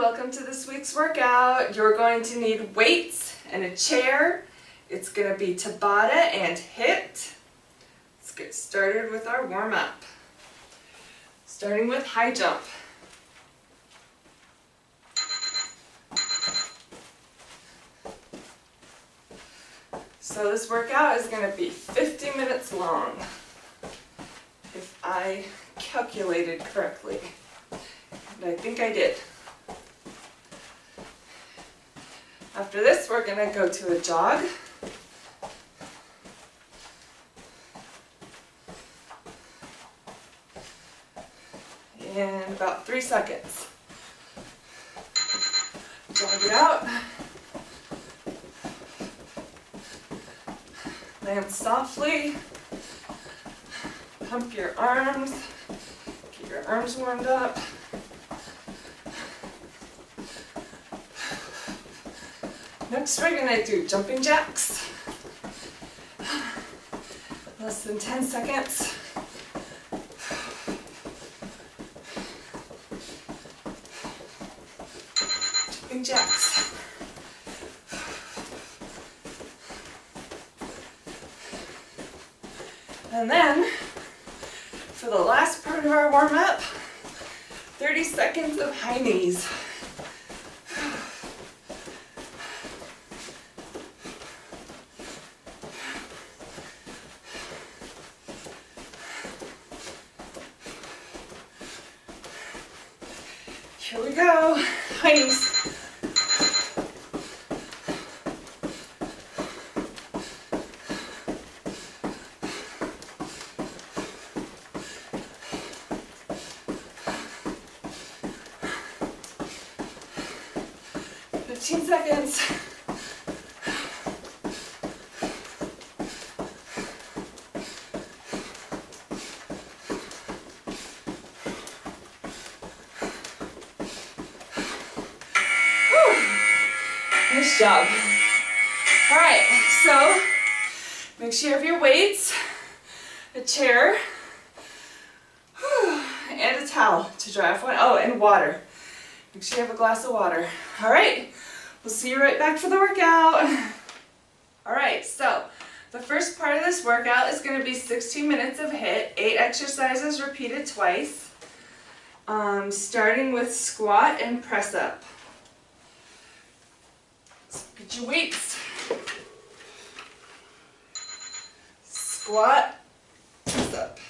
welcome to this week's workout. You're going to need weights and a chair. It's going to be Tabata and HIIT. Let's get started with our warm-up. Starting with high jump. So this workout is going to be 50 minutes long, if I calculated correctly. And I think I did. After this, we're going to go to a jog. In about 3 seconds. Jog it out. Land softly. Pump your arms. Get your arms warmed up. Next, we're going to do jumping jacks. Less than 10 seconds. Jumping jacks. And then, for the last part of our warm-up, 30 seconds of high knees. Here we go, high knees. Seconds. Nice job. All right, so make sure you have your weights, a chair, and a towel to dry off one. Oh, and water. Make sure you have a glass of water. All right. We'll see you right back for the workout. Alright, so the first part of this workout is going to be 16 minutes of HIIT, 8 exercises repeated twice, starting with squat and press up. So get your weights. Squat, press up.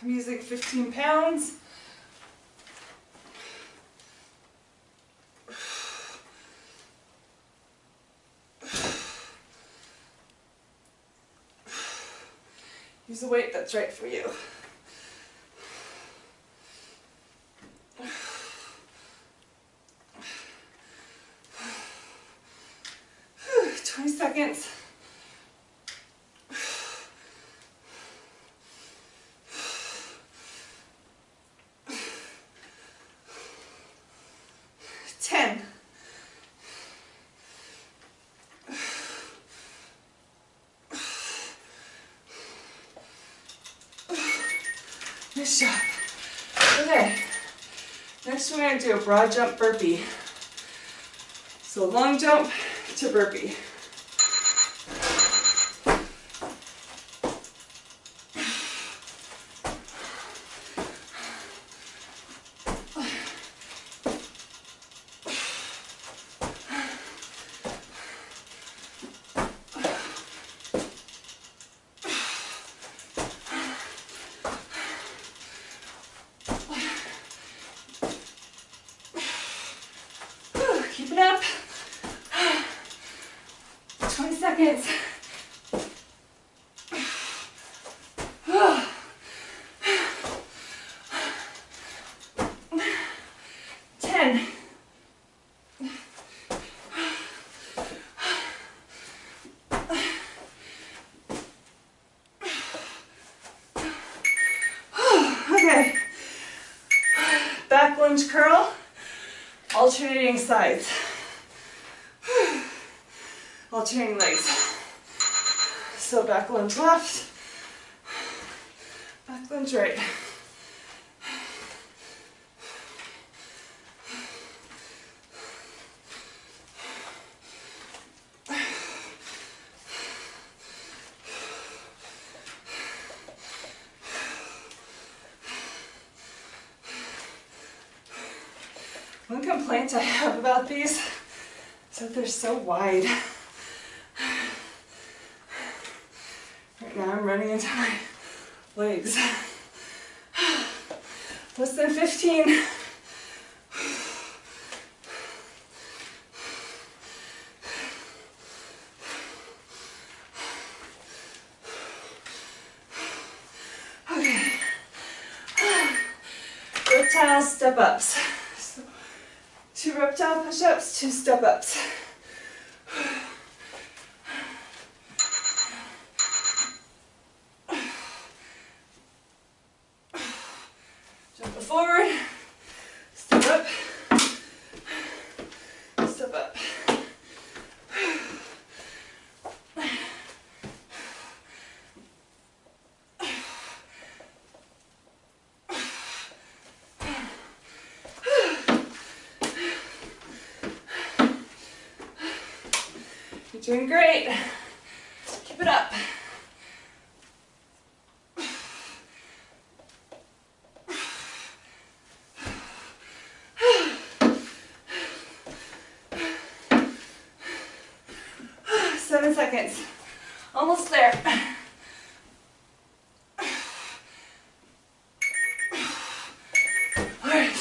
I'm using 15 pounds. Use a weight that's right for you. 20 seconds. Nice job. Okay, next we're going to do a broad jump burpee. So long jump to burpee. Keep it up. 20 seconds. 10. 'Okay. Back lunge curl. Alternating sides. Alternating legs. So back lunge left, back lunge right. One complaint I have about these is that they're so wide. Right now I'm running into my legs. Less than 15. Okay. Reptile step-ups. So, 2 reptile push-ups, 2 step-ups. Jump forward, step up, step up. You're doing great. Keep it up. Seven seconds. Almost there. All right.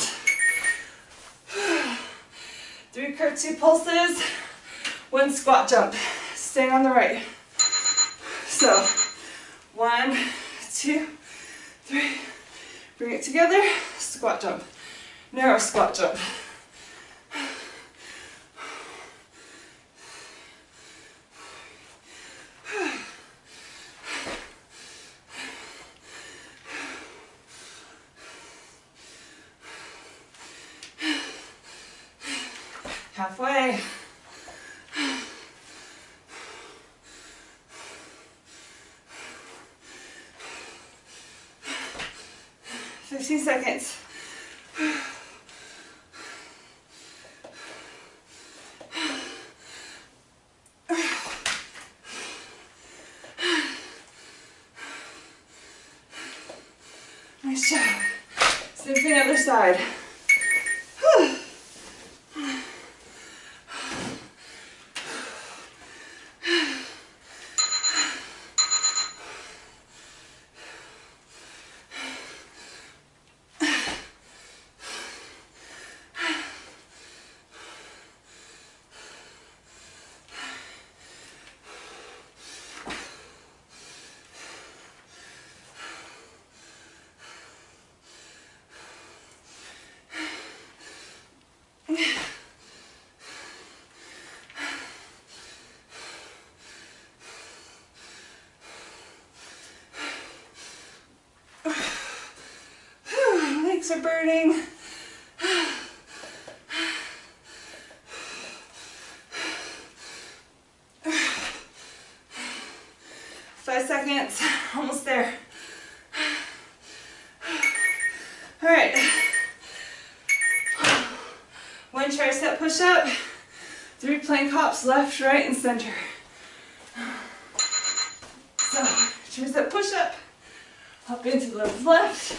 3 curtsy pulses, 1 squat jump. Staying on the right. So, 1, 2, 3. Bring it together. Squat jump. Narrow squat jump. Halfway. Seconds. Nice job. Same thing other side. 'Legs are burning. Five seconds. Almost there. All right. 1 tricep push-up. 3 plank hops, left, right, and center. So, tricep push-up. Hop into the left,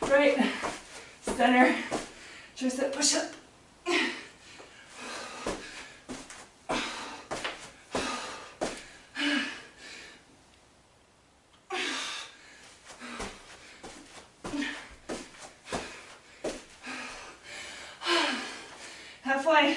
right, center, tricep push-up. Halfway.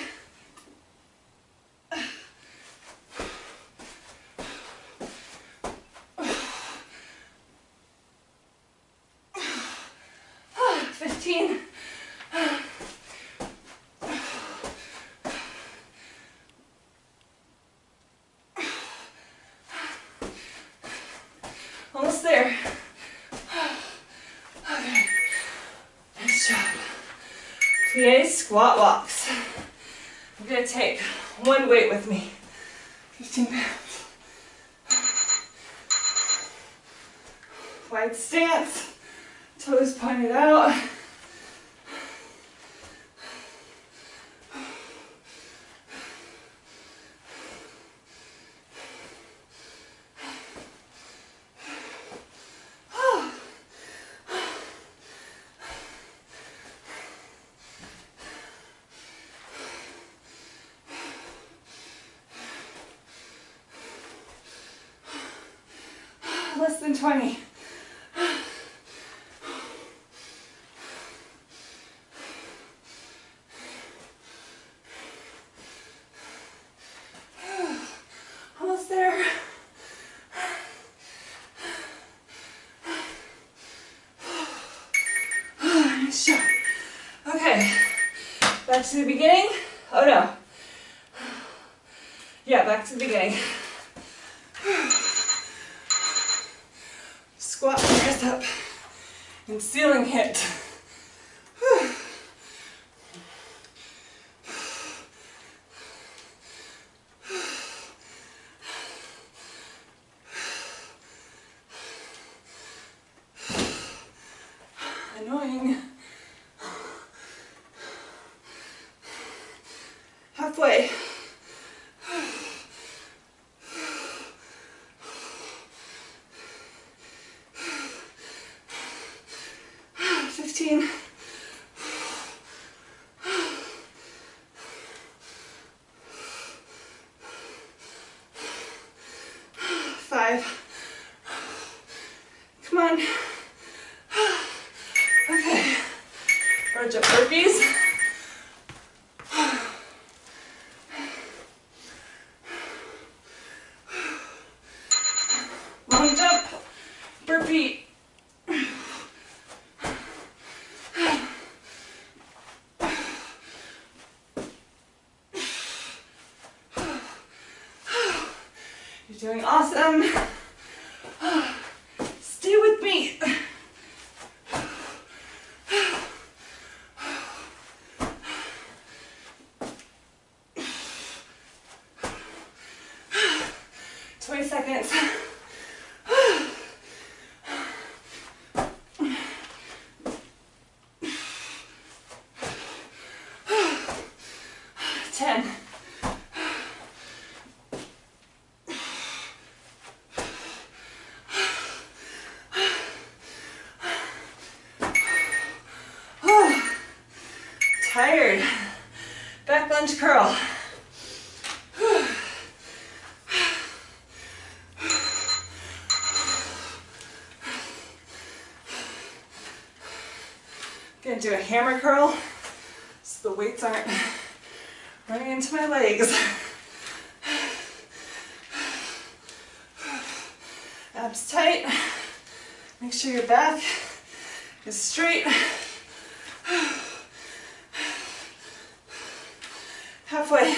Almost there. Okay. Nice job. PA squat walks. I'm going to take 1 weight with me. 15 pounds. Wide stance. Toes pointed out. less than 20. Almost there. Nice job. Okay, back to the beginning. Oh no. Yeah, back to the beginning. Squat and press up. And ceiling hit. Annoying. Halfway. 15. 5. Come on. Okay. Or jump burpees. Long jump. Burpee. You're doing awesome. Stay with me. Seconds. 10. Tired. Back lunge curl. Gonna do a hammer curl so the weights aren't running into my legs. Abs tight. Make sure your back is straight. Halfway.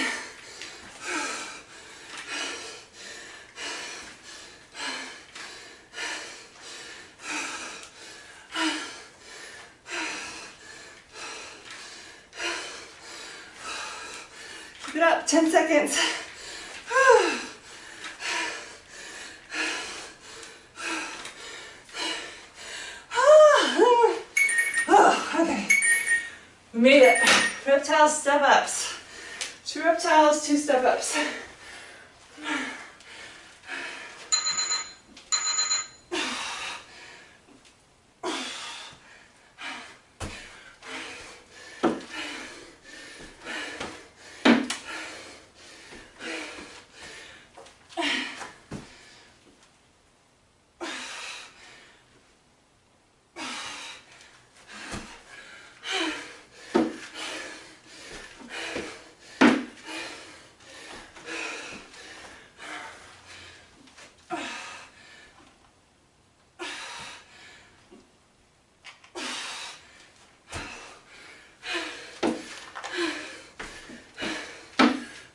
Keep it up, 10 seconds. Okay, we made it. Reptile step ups. 2 reptiles, 2 step ups.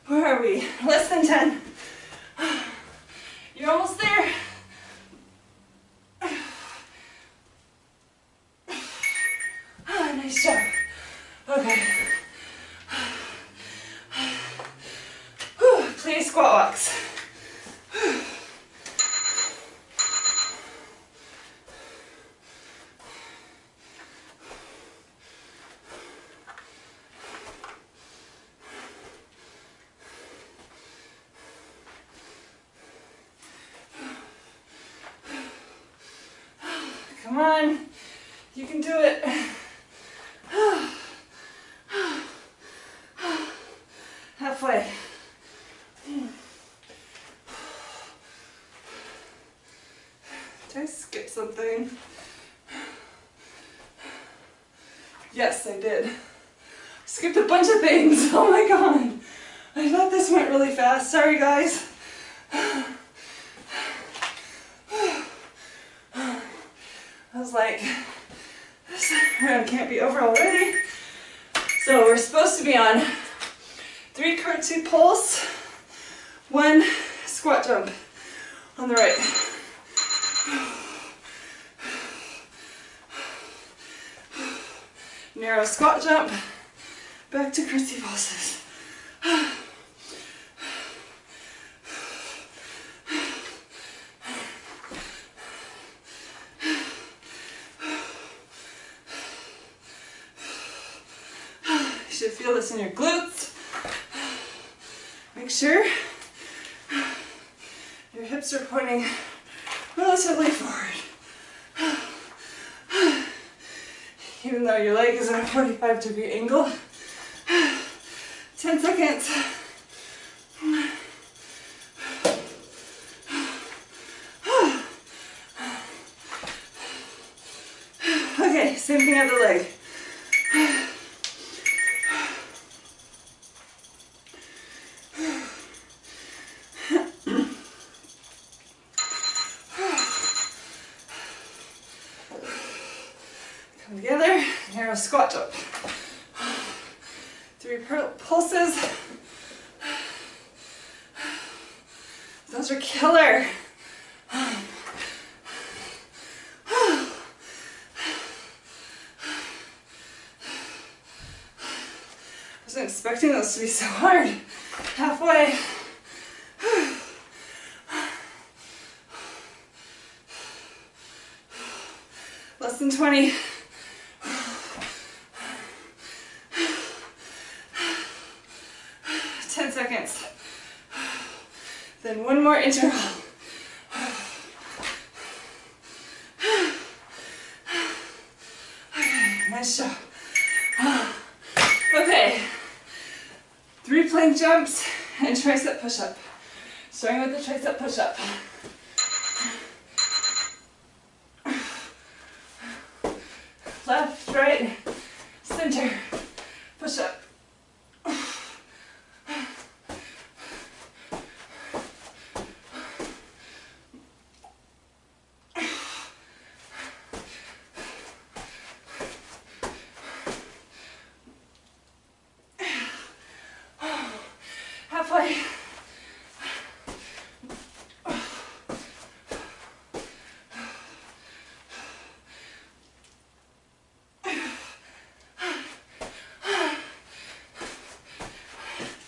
Where are we? Less than 10. You're almost there. Nice job. Okay. Please squat walks. Come on, you can do it. Halfway. 10. something. Yes, I did. Skipped a bunch of things. Oh my god. I thought this went really fast. Sorry, guys. I was like, this round can't be over already. So we're supposed to be on 3 curtsy pulse, 1 squat jump on the right. Narrow squat jump, back to curtsy pulses. You should feel this in your glutes. Make sure your hips are pointing relatively forward. Even though your leg is in a 45-degree angle. 10 seconds. Okay, same thing other leg. Together, narrow squat jump. 3 pulses. Those are killer. Wasn't expecting those to be so hard. Halfway. Less than 20. 10 seconds. Then 1 more interval. Okay, nice job. Okay, 3 plank jumps and tricep push-up. Starting with the tricep push-up. Left, right, center, push-up. Halfway.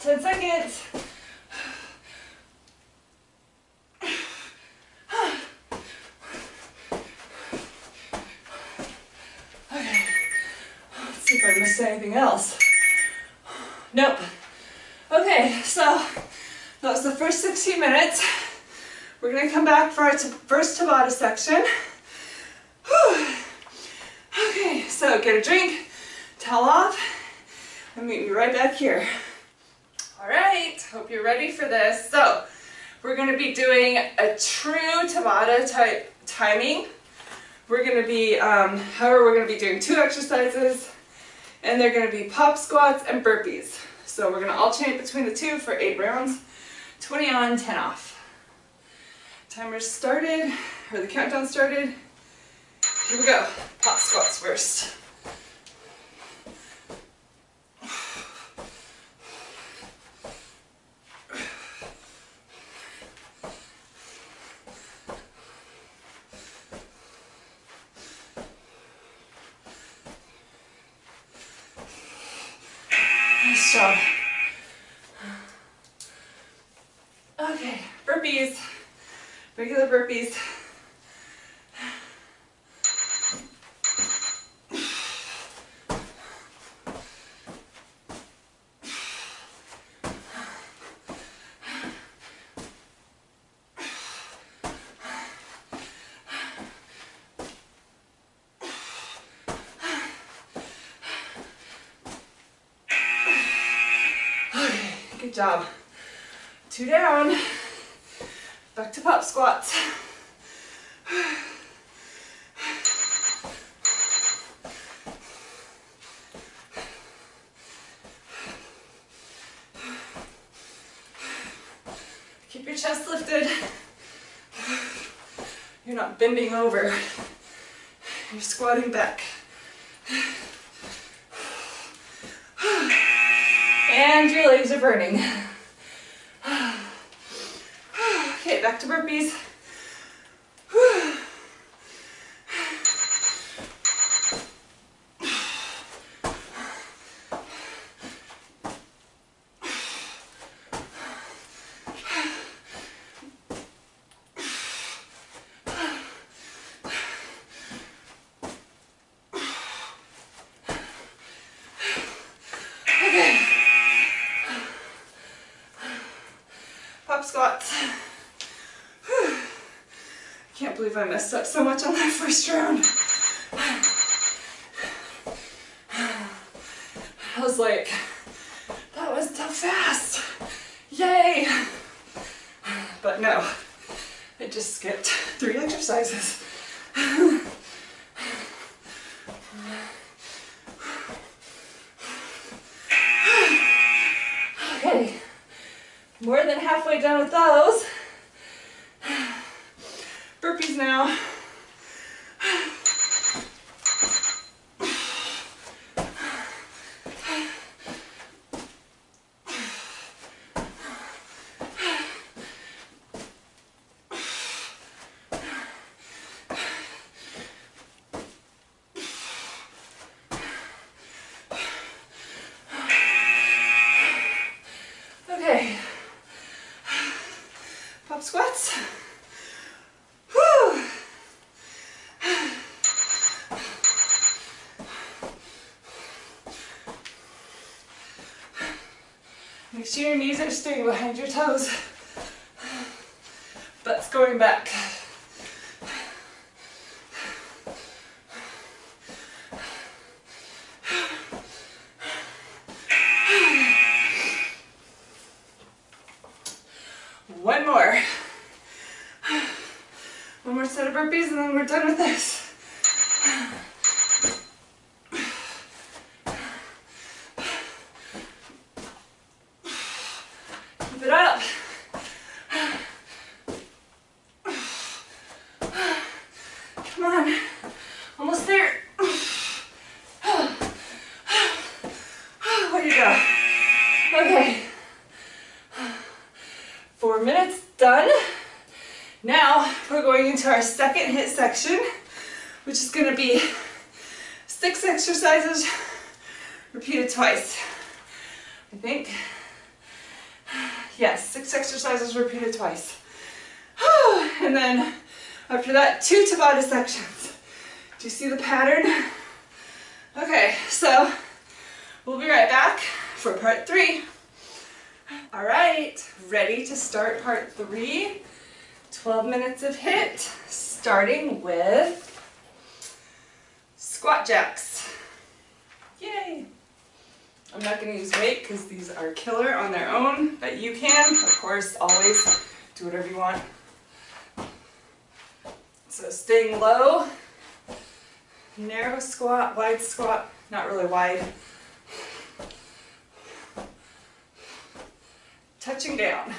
Seconds. Okay, let's see if I missed anything else. Nope. Okay, so that was the first 60 minutes. We're going to come back for our first Tabata section. Whew. Okay, so get a drink, towel off, and meet me right back here. Alright, hope you're ready for this. So, we're going to be doing a true Tabata type timing. We're going to be, however, we're going to be doing 2 exercises, and they're going to be pop squats and burpees. So we're going to alternate between the 2 for 8 rounds, 20 on, 10 off. Timer started, or the countdown started. Here we go, pop squats first. Nice job. Okay, burpees, regular burpees. Good job. 2 down. Back to pop squats. Keep your chest lifted. You're not bending over. You're squatting back. And your legs are burning. Okay, back to burpees. Pop squats. Can't believe I messed up so much on that first round. I was like, that was so fast. Yay! But no, I just skipped 3 exercises. Okay, more than halfway done with those. Burpees now. Okay, pop squats. Whew. Make sure your knees are staying behind your toes. Butt's going back. One more. One more set of burpees and then we're done with this. Keep it up. Come on. Almost there. Way to go. Okay. 4 minutes done. Now we're going into our second HIIT section, which is going to be 6 exercises repeated twice. I think. Yes, 6 exercises repeated twice. And then after that, 2 Tabata sections. Do you see the pattern? Okay, so we'll be right back for part 3. All right, ready to start part 3. 12 minutes of HIIT, starting with squat jacks. Yay! I'm not going to use weight because these are killer on their own, but you can, of course, always do whatever you want. So staying low, narrow squat, wide squat, not really wide. Touching down.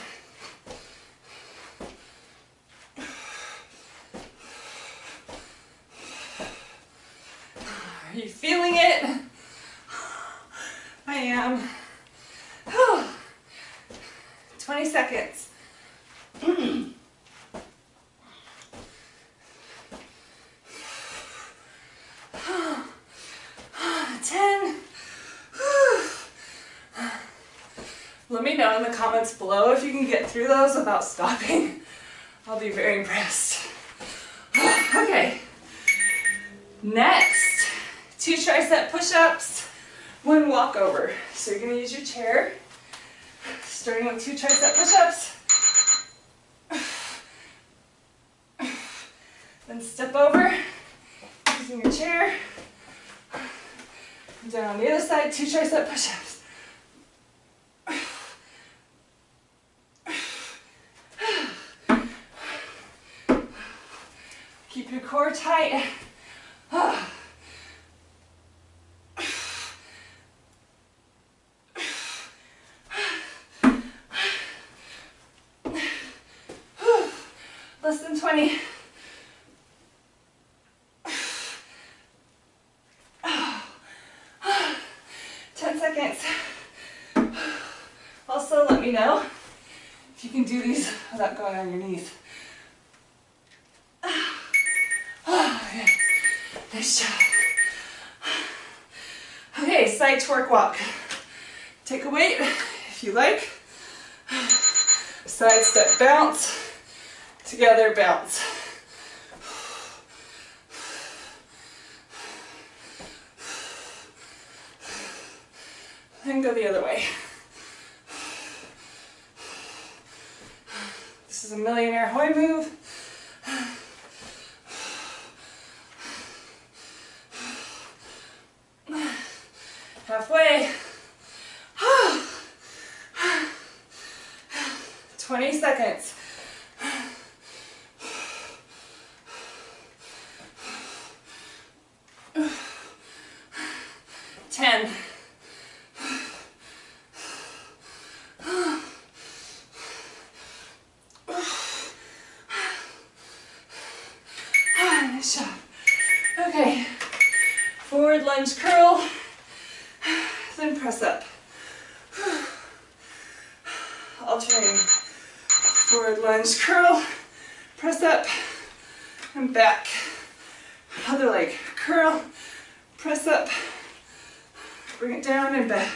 Are you feeling it? I am. 20 seconds. 10. Let me know in the comments below if you can get through those without stopping. I'll be very impressed. Okay. Next, 2 tricep push-ups, 1 walkover. So you're going to use your chair, starting with 2 tricep push-ups. Then step over, using your chair. Down on the other side, 2 tricep push-ups. Keep your core tight. 10. 20. Seconds. Also, let me know if you can do these without going on your knees. Okay. Nice job. Okay, side twerk walk. Take a weight if you like. Side step bounce. Together bounce. And go the other way. This is a millionaire Hoy move. Halfway. 20 seconds. 10. 9. Nice job. Okay. Forward lunge curl. Then press up. Alternating. Forward lunge curl. Press up. And back. Other leg. Curl. Press up. Bring it down and back.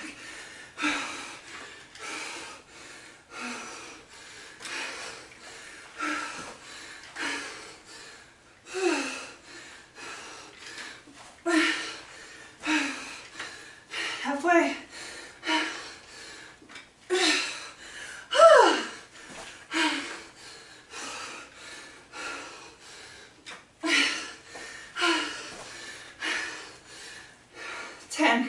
Halfway. 10.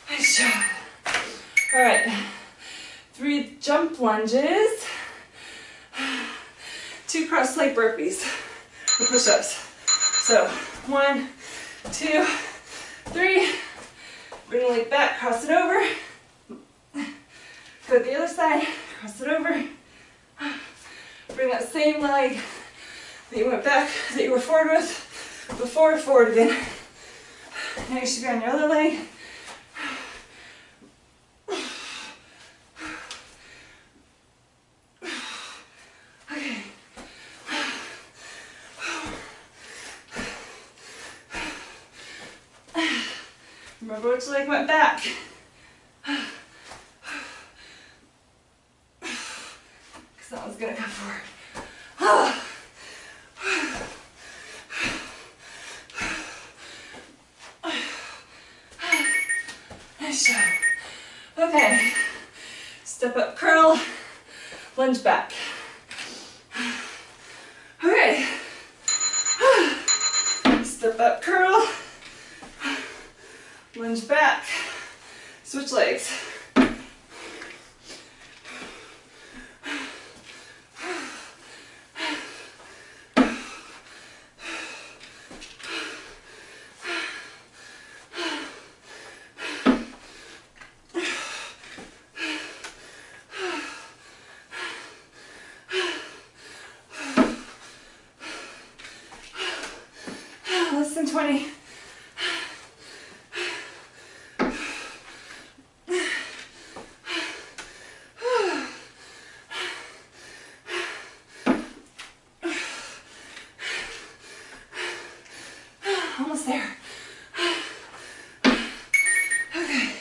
Nice job. All right. 3 jump lunges. 2 cross leg burpees or push-ups. So 1, 2, 3. Bring the leg back, cross it over. Go to the other side, cross it over. Bring that same leg that you went back, that you were forward with before, forward again. Now you should be on your other leg. Okay. Remember which leg went back. That one's gonna come forward. Nice job. Okay. Step up, curl, lunge back. Okay. Step up, curl, lunge back. Switch legs. Less than 20. Almost there. Okay.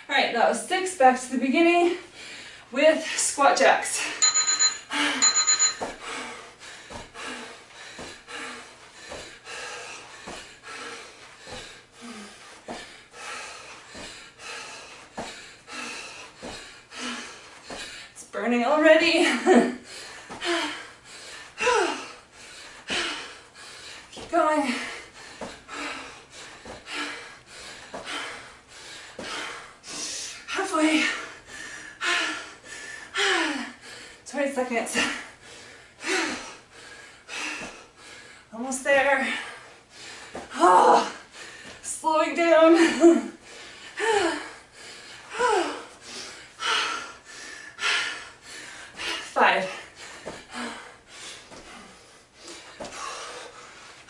All right, that was 6. Back to the beginning with squat jacks. It's burning already. Keep going. Halfway. 20 seconds. Almost there. Oh, slowing down. 5.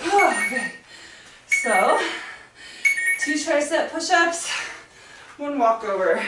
Okay. So, 2 tricep push-ups, 1 walkover.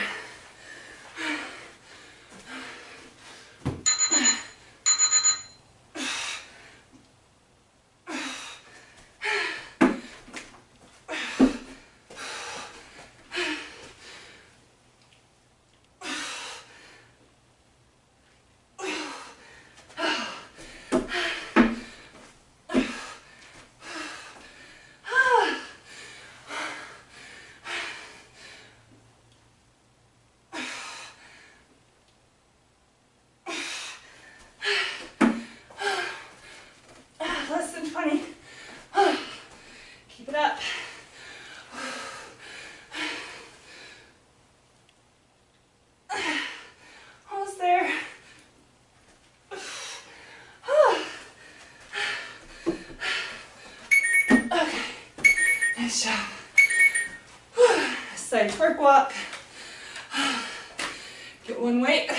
Less than 20. Keep it up. Almost there. Okay, nice job. Side twerk walk. Get 1 weight.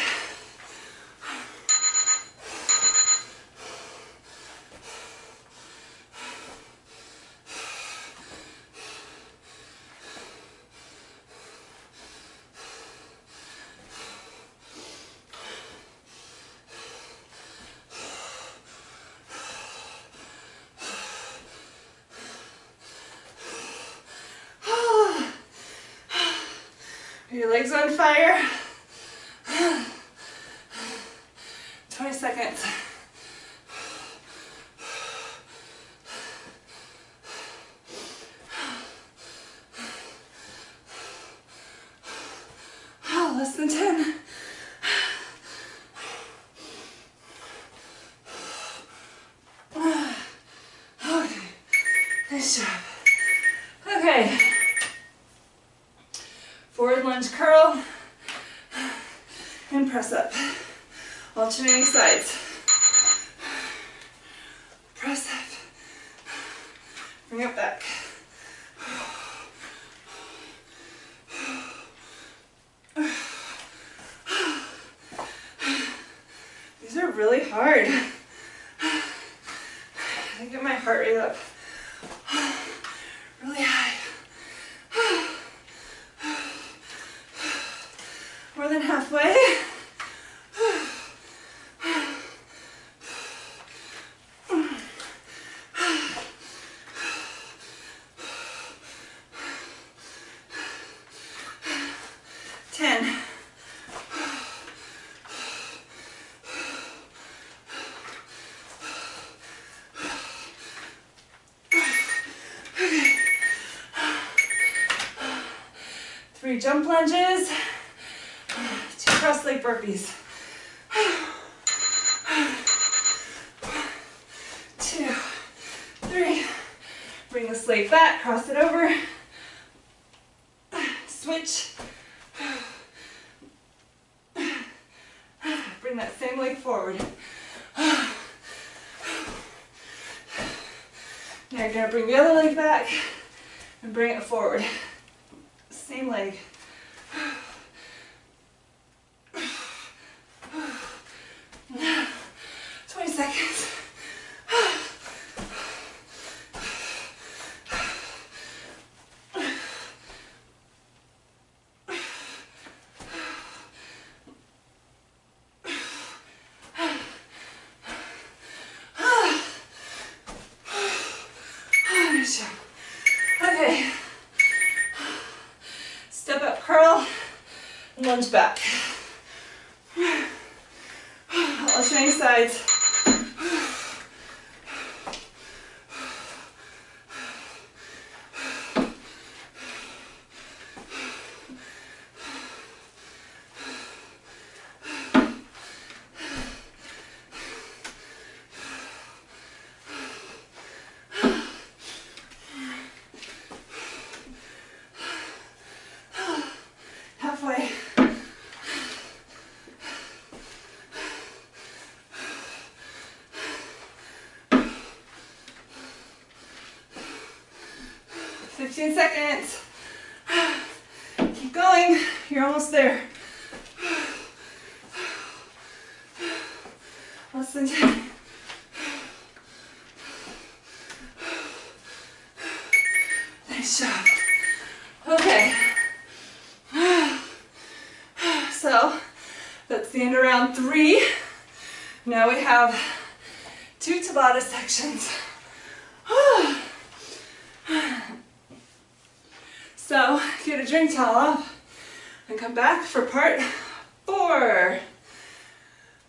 Are your legs on fire? 20 seconds. Oh, less than 10. Okay, nice job. Okay. Forward lunge curl and press up. Alternating sides. Press up. Bring it back. These are really hard. I get my heart rate up really high. More than halfway. 10. Okay. 3 jump lunges. 2 cross leg burpees. 2, 3. Bring the leg back, cross it over. Switch. Bring that same leg forward. Now you're going to bring the other leg back and bring it forward. Same leg. 20 seconds. Okay. Step up curl, lunge back. Alternating sides. Halfway. 15 seconds. Keep going. You're almost there. Less than 10. Nice job. Okay. So that's the end of round 3. Now we have 2 Tabata sections. So get a drink towel off and come back for part 4.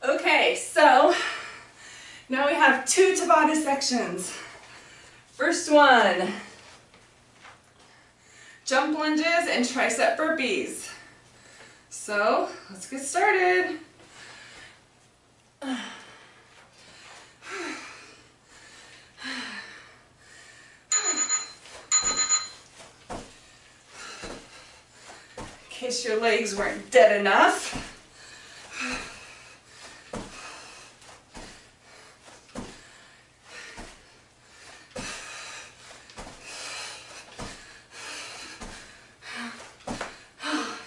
Okay, so now we have 2 Tabata sections. First one, jump lunges and tricep burpees. So let's get started. In case your legs weren't dead enough.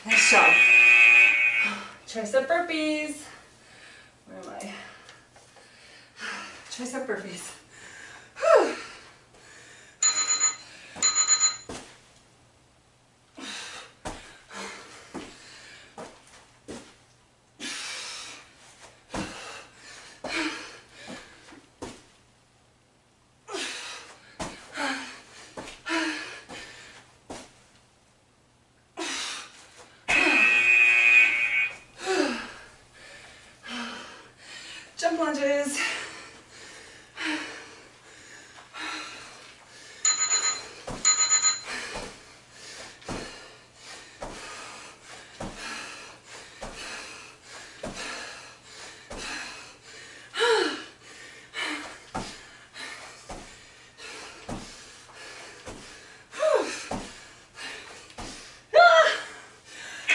Nice job. Tricep burpees. Where am I? Tricep burpees. Whew. Jump lunges.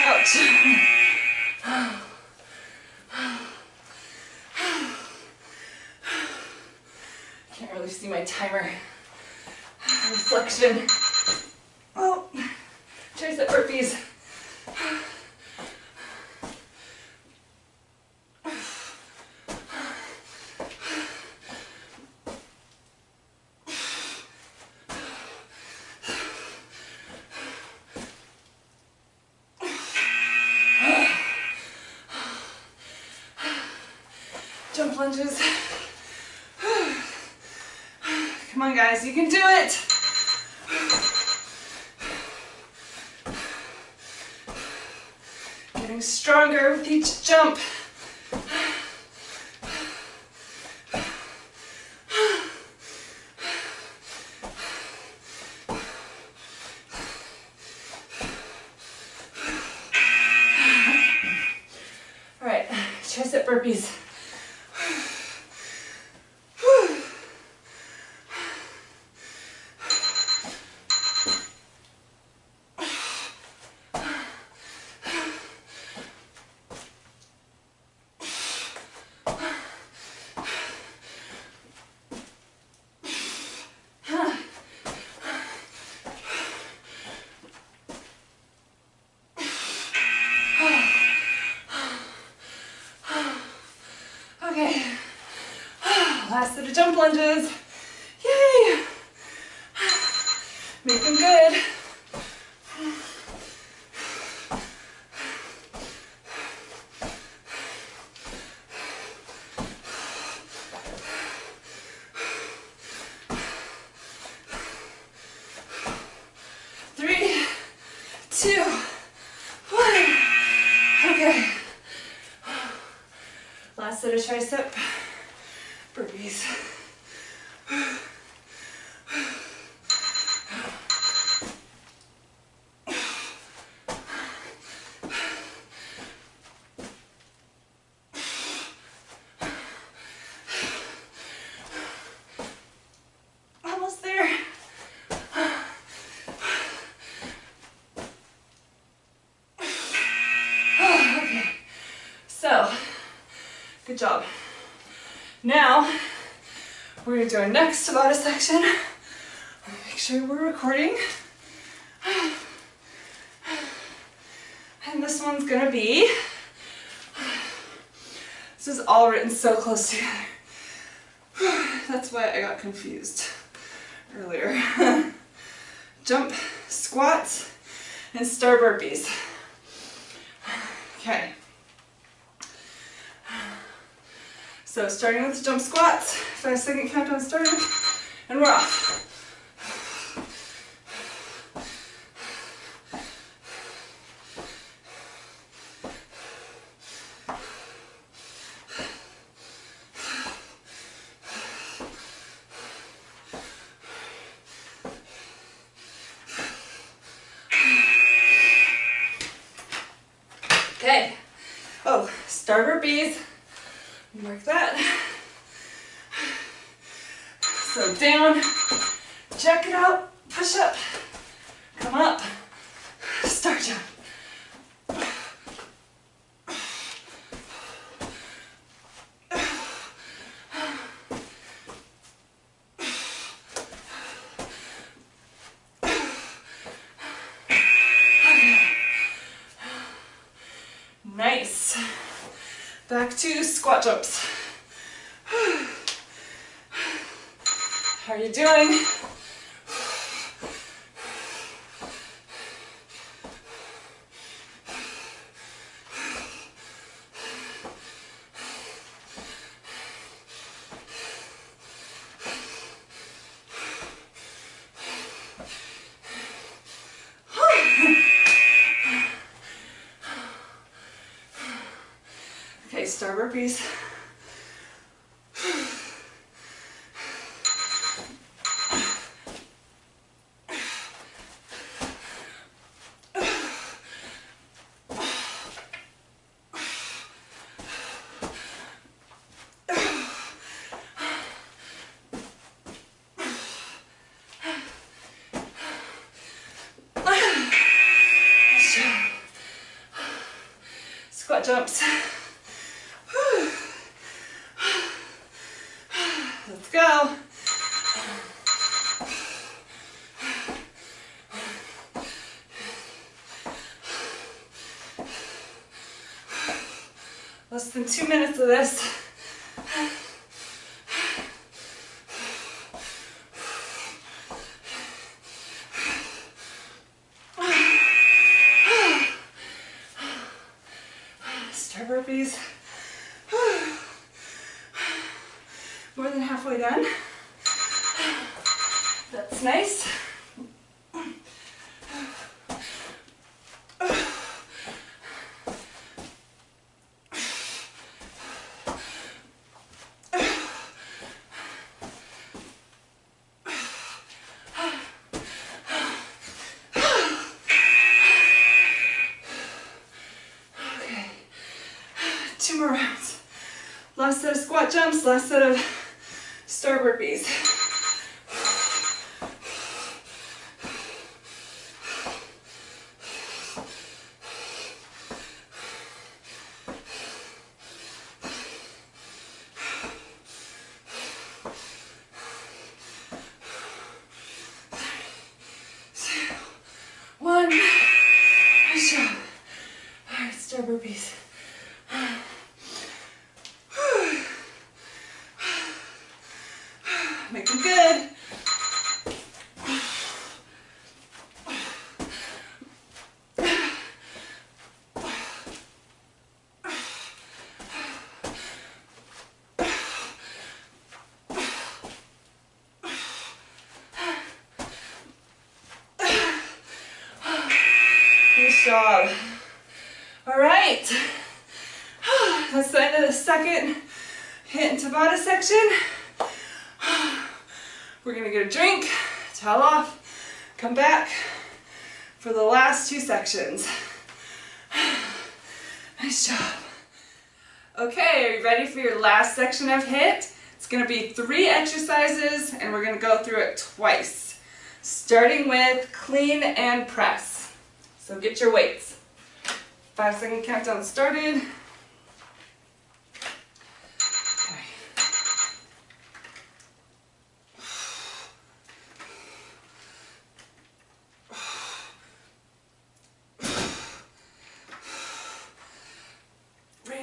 Ouch. Can't really see my timer. Reflection. Oh, tricep burpees. Jump lunges. Come on guys, you can do it. Getting stronger with each jump. All right, tricep burpees. Okay, last set of jump lunges. Yay! Make them good. Three, 2, 1. Okay. Last set of tricep burpees. Almost there. Okay. So, good job. Now, we're going to do our next Tabata section. Make sure we're recording. And this one's gonna be, this is all written so close together. That's why I got confused earlier. Jump, squats, and star burpees. Okay. So starting with jump squats, 5-second countdown started, and we're off. Okay. Oh, star burpees. Mark that. So down, jack it out, push up, come up, star jump. Nice. Back to squat jumps. How are you doing? Okay, star burpees. Squat jumps. Let's go. Less than 2 minutes of this. Star burpees. More than halfway done. That's nice. Okay, 2 more rounds. Last set of squat jumps, last set of star burpees. One. Nice job. All right, star burpees. Making good. Nice job. All right. That's the end of the second HIIT and Tabata section. We're gonna get a drink, towel off, come back for the last 2 sections. Nice job. Okay, are you ready for your last section of HIIT? It's gonna be 3 exercises and we're gonna go through it twice. Starting with clean and press. So get your weights. 5-second countdown started.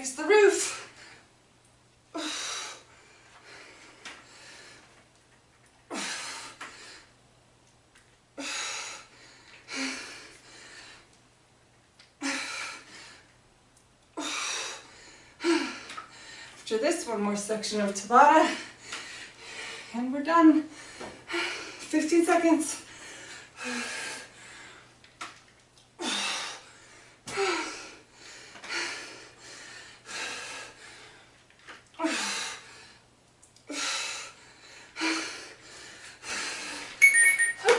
Raise the roof. After this, one more section of Tabata, and we're done. 15 seconds.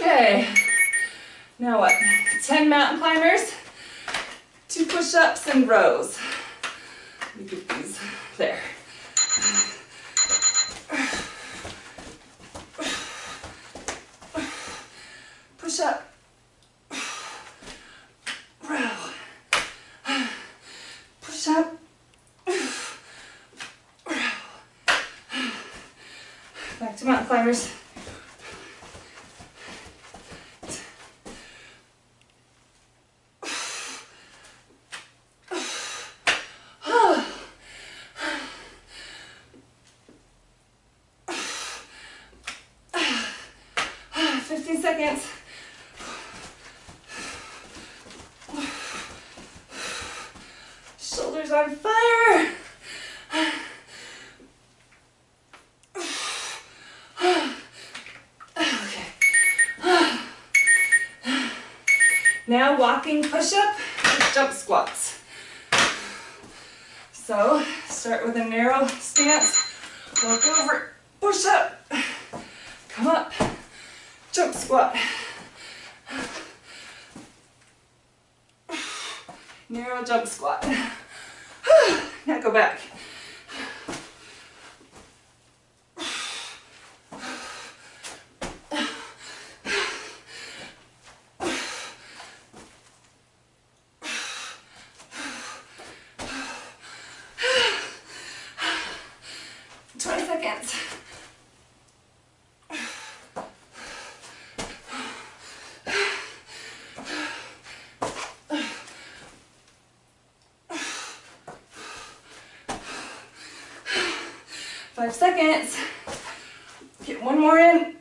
Okay, now what? 10 mountain climbers, 2 push-ups and rows. Let me get these there. Push up, row, push up, row. Back to mountain climbers. Seconds. Shoulders on fire. Okay. Now walking push-up and jump squats. So start with a narrow stance, walk over, push up, come up, jump squat. Narrow jump squat. Now go back. Five seconds. Get one more in.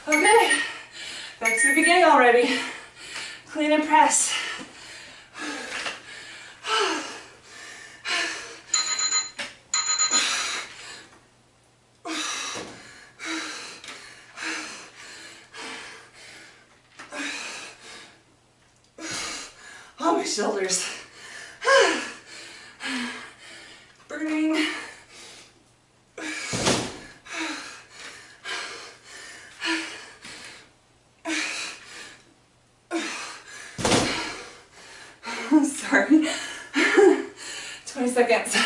Okay, back to the beginning already. Clean and press. Oh, my shoulders. Burning. Sorry. 20 seconds.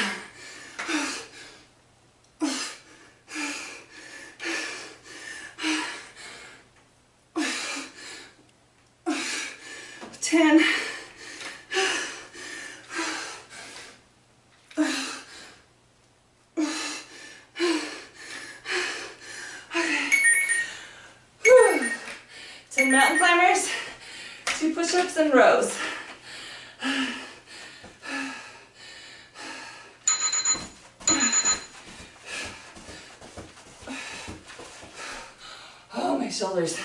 Ten. Mountain climbers, 2 push-ups and rows. Oh, my shoulders.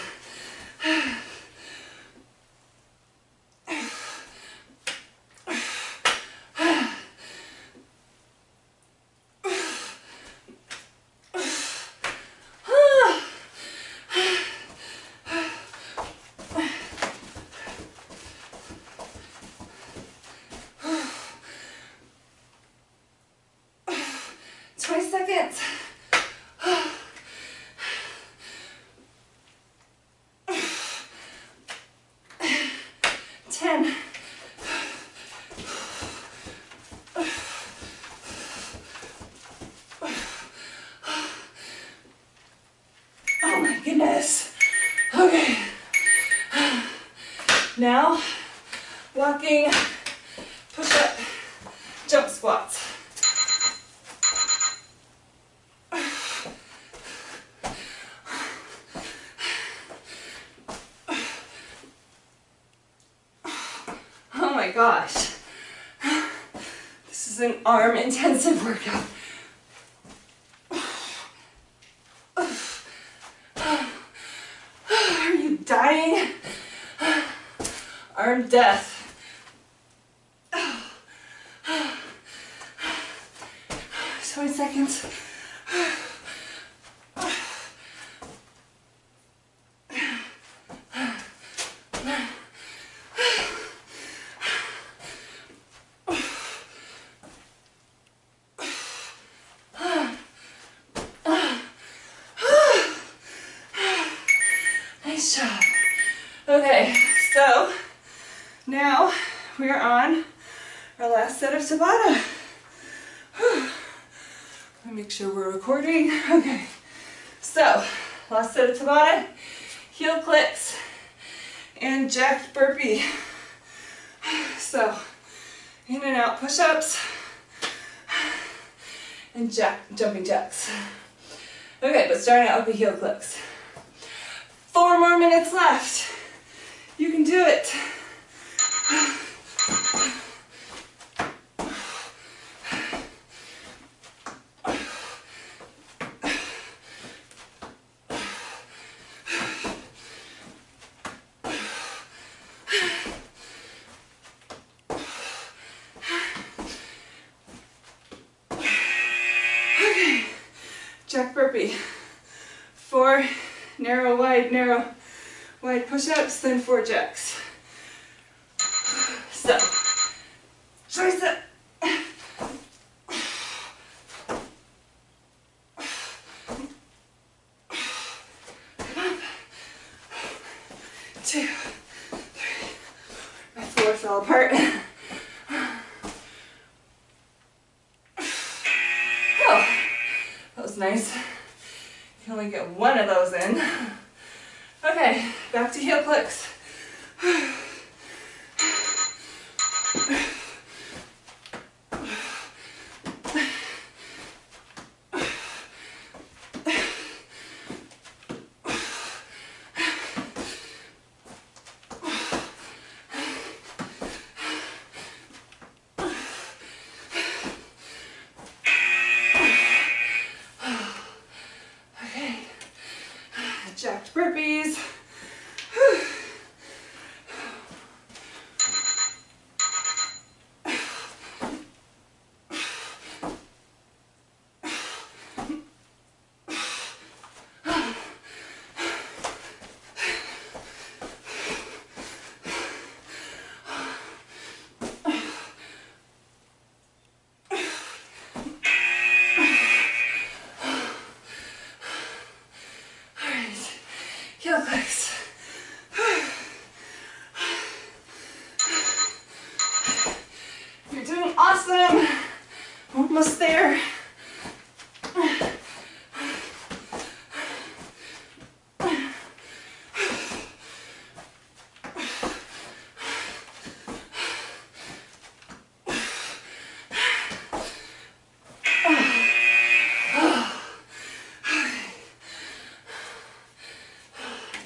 Seconds. 10. Oh my goodness. Okay. Now, walking, push up, jump squats. Oh my gosh. is an arm intensive workout. Are you dying? Arm death. 20 seconds. Nice job. Okay, so now we are on our last set of Tabata. Let me make sure we're recording. Okay, so last set of Tabata, heel clicks, and jacked burpee. So in and out push-ups and jumping jacks. Okay, but starting out with the heel clicks. 4 more minutes left. You can do it. Okay, jack burpee. 4 narrow, wide push-ups, then 4 jacks. So, tricep. 2, 3. My floor fell apart. Oh, that was nice. You can only get 1 of those in. Okay, back to heel clicks. Okay, jacked burpees. Heel clicks. You're doing awesome. Almost there.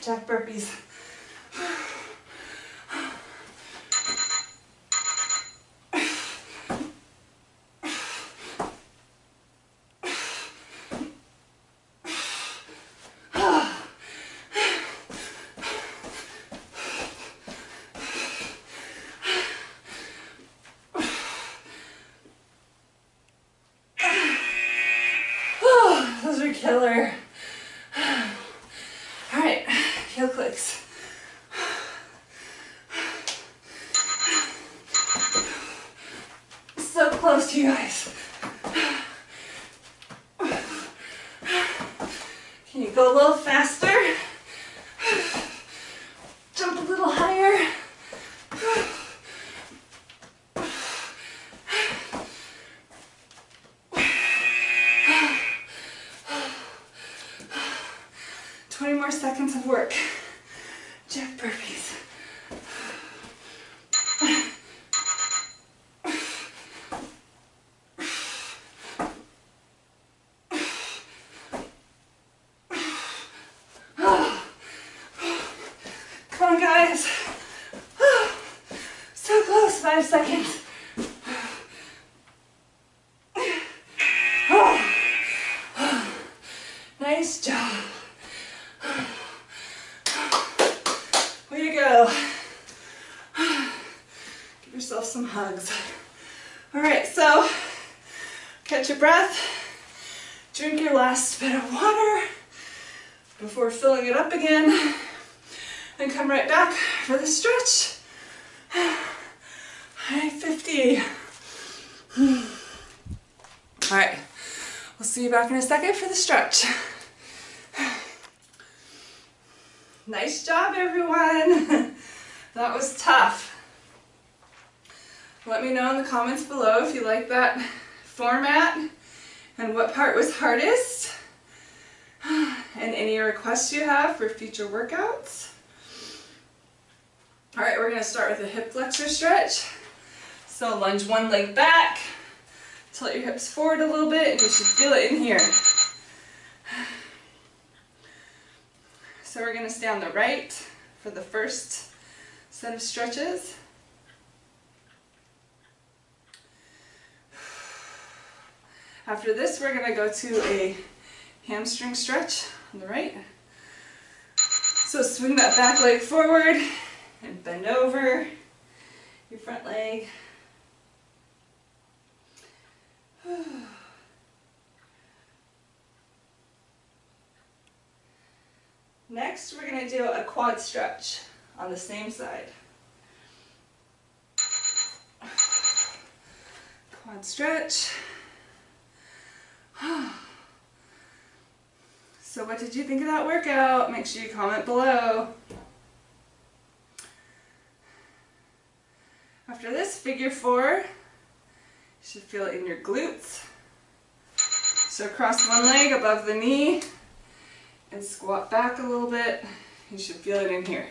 Jack burpees. Those are killer. Alright, heel clicks. So close to you guys. Can you go a little faster? Jump a little higher. 20 more seconds of work. Jack burpees. Come on, guys. So close, 5 seconds. yourself some hugs. All right, so catch your breath, drink your last bit of water before filling it up again, and come right back for the stretch. High 50. All right, we'll see you back in a second for the stretch. Nice job, everyone. That was tough. Let me know in the comments below if you like that format and what part was hardest, and any requests you have for future workouts. All right, we're gonna start with a hip flexor stretch. So lunge one leg back, tilt your hips forward a little bit, and you should feel it in here. So we're going to stay on the right for the first set of stretches. After this, we're going to go to a hamstring stretch on the right. So swing that back leg forward and bend over your front leg. Next, we're going to do a quad stretch on the same side. Quad stretch. So what did you think of that workout? Make sure you comment below. After this, figure four. You should feel it in your glutes. So cross one leg above the knee and squat back a little bit. You should feel it in here.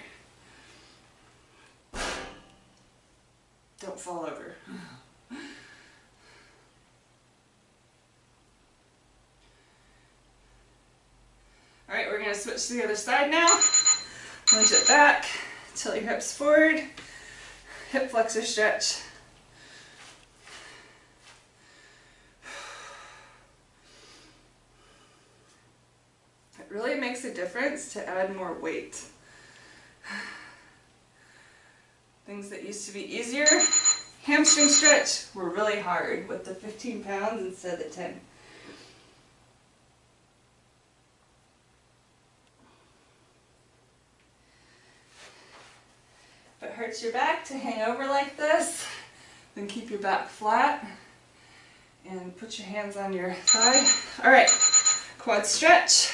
Don't fall over. All right, we're gonna switch to the other side now. Lunge it back, tilt your hips forward, hip flexor stretch. It really makes a difference to add more weight. Things that used to be easier, hamstring stretch, were really hard with the 15 pounds instead of the 10. If it hurts your back to hang over like this, then keep your back flat and put your hands on your thigh. All right, quad stretch.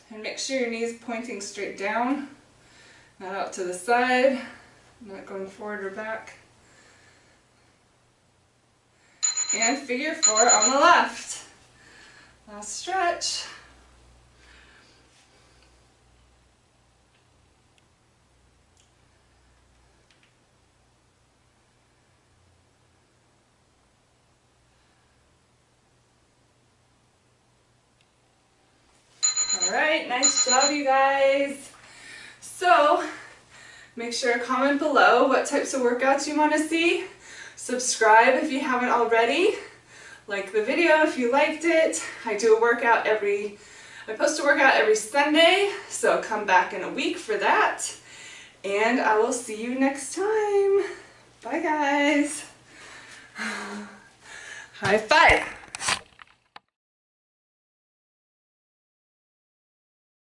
And make sure your knees pointing straight down, not out to the side, not going forward or back. And figure four on the left. Last stretch. Alright, nice job you guys. So, make sure to comment below what types of workouts you want to see. Subscribe if you haven't already. Like the video if you liked it. I post a workout every Sunday, so come back in a week for that. And I will see you next time. Bye guys. High five.